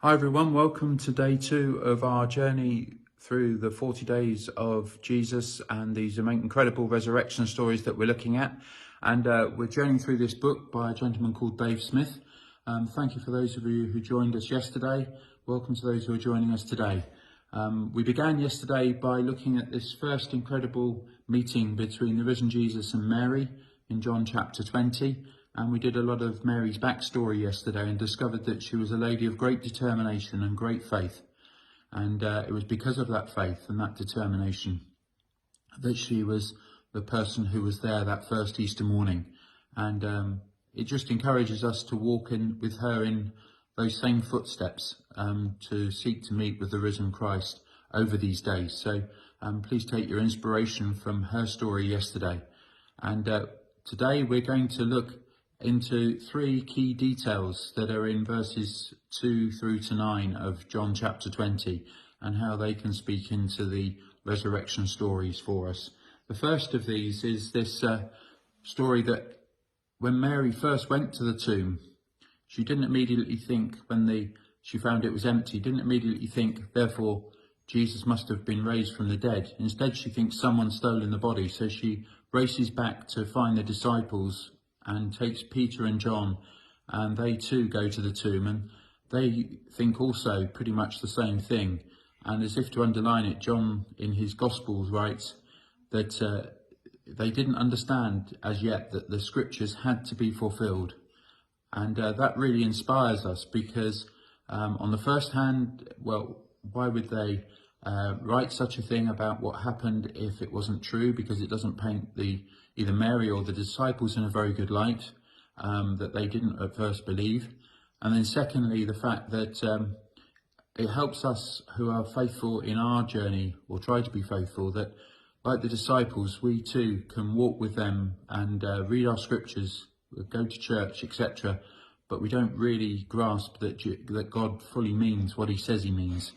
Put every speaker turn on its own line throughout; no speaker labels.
Hi everyone, welcome to day 2 of our journey through the 40 days of Jesus and these incredible resurrection stories that we're looking at. And we're journeying through this book by a gentleman called Dave Smith. Thank you for those of you who joined us yesterday. Welcome to those who are joining us today. We began yesterday by looking at this first incredible meeting between the risen Jesus and Mary in John chapter 20. And we did a lot of Mary's backstory yesterday and discovered that she was a lady of great determination and great faith. And it was because of that faith and that determination that she was the person who was there that first Easter morning. And it just encourages us to walk in with her in those same footsteps, to seek to meet with the risen Christ over these days. So please take your inspiration from her story yesterday. And today we're going to look into 3 key details that are in verses 2 through to 9 of John chapter 20 and how they can speak into the resurrection stories for us. The first of these is this story that when Mary first went to the tomb, she didn't immediately think, when she found it was empty, didn't immediately think, therefore, Jesus must have been raised from the dead. Instead, she thinks someone's stolen the body. So she races back to find the disciples and takes Peter and John, and they too go to the tomb, and they think also pretty much the same thing. And as if to underline it, John in his Gospels writes that they didn't understand as yet that the scriptures had to be fulfilled. And that really inspires us, because on the first hand, well, why would they write such a thing about what happened if it wasn't true? Because it doesn't paint either Mary or the disciples in a very good light, that they didn't at first believe. And then secondly, the fact that it helps us who are faithful in our journey, or try to be faithful, that like the disciples, we too can walk with them and read our scriptures, go to church, etc. But we don't really grasp that God fully means what he says he means.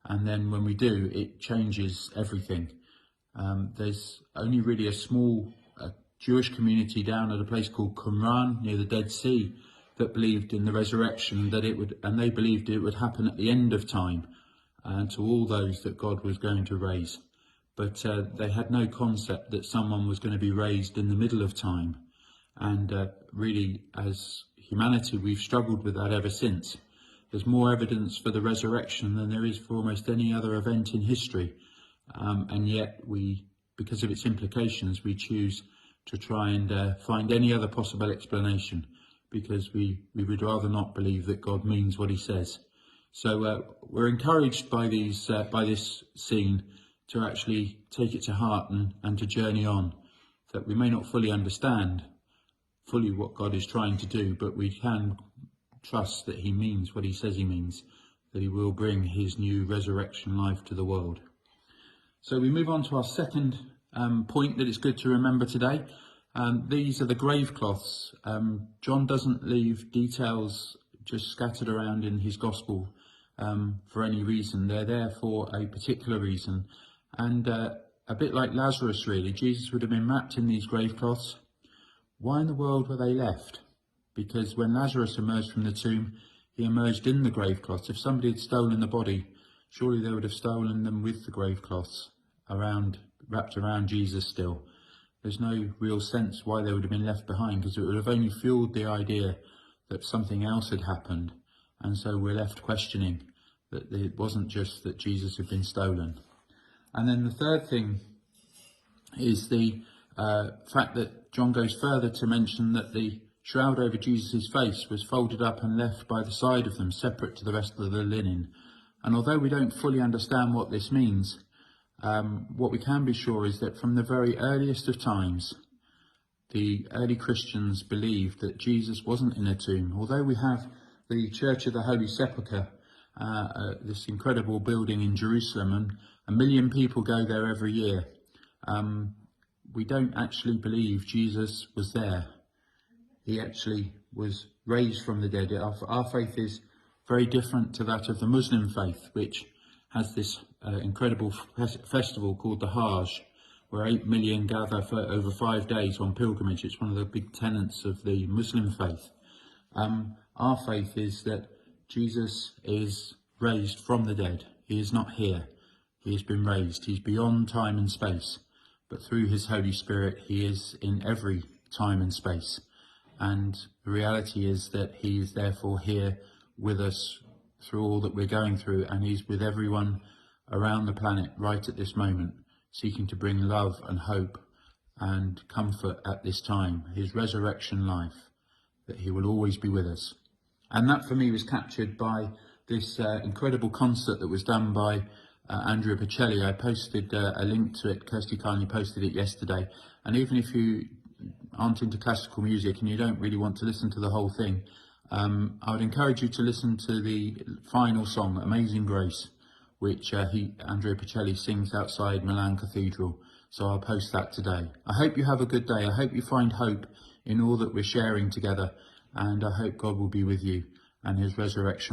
And then when we do, it changes everything. There's only really a small Jewish community down at a place called Qumran near the Dead Sea that believed in the resurrection, and they believed it would happen at the end of time, and to all those that God was going to raise. But they had no concept that someone was going to be raised in the middle of time. And really, as humanity, we've struggled with that ever since. There's more evidence for the resurrection than there is for almost any other event in history. And yet because of its implications, we choose to try and find any other possible explanation, because we would rather not believe that God means what he says. So we're encouraged by this scene to actually take it to heart and to journey on, that we may not fully understand what God is trying to do, but we can trust that he means what he says he means, that he will bring his new resurrection life to the world. So we move on to our second point that it's good to remember today. These are the grave cloths. John doesn't leave details just scattered around in his gospel for any reason. They're there for a particular reason. And a bit like Lazarus, really, Jesus would have been wrapped in these grave cloths. Why in the world were they left? Because when Lazarus emerged from the tomb, he emerged in the grave cloths. If somebody had stolen the body, surely they would have stolen them with the grave cloths wrapped around Jesus still. There's no real sense why they would have been left behind, because it would have only fueled the idea that something else had happened. And so we're left questioning that it wasn't just that Jesus had been stolen. And then the third thing is the fact that John goes further to mention that the shroud over Jesus' face was folded up and left by the side of them, separate to the rest of the linen. And although we don't fully understand what this means, what we can be sure is that from the very earliest of times, the early Christians believed that Jesus wasn't in a tomb. Although we have the Church of the Holy Sepulchre, this incredible building in Jerusalem, and 1 million people go there every year, we don't actually believe Jesus was there. He actually was raised from the dead. Our faith is very different to that of the Muslim faith, which has this incredible festival called the Hajj, where 8 million gather for over 5 days on pilgrimage. It's one of the big tenets of the Muslim faith. Our faith is that Jesus is raised from the dead. He is not here. He has been raised. He's beyond time and space. But through his Holy Spirit, he is in every time and space. And the reality is that he is therefore here with us through all that we're going through. And he's with everyone around the planet right at this moment, seeking to bring love and hope and comfort at this time. His resurrection life, that he will always be with us. And that for me was captured by this incredible concert that was done by Andrea Bocelli. I posted a link to it. Kirsty kindly posted it yesterday. And even if you aren't into classical music and you don't really want to listen to the whole thing, I would encourage you to listen to the final song, Amazing Grace, which Andrea Bocelli sings outside Milan Cathedral. So I'll post that today. I hope you have a good day. I hope you find hope in all that we're sharing together. And I hope God will be with you and his resurrection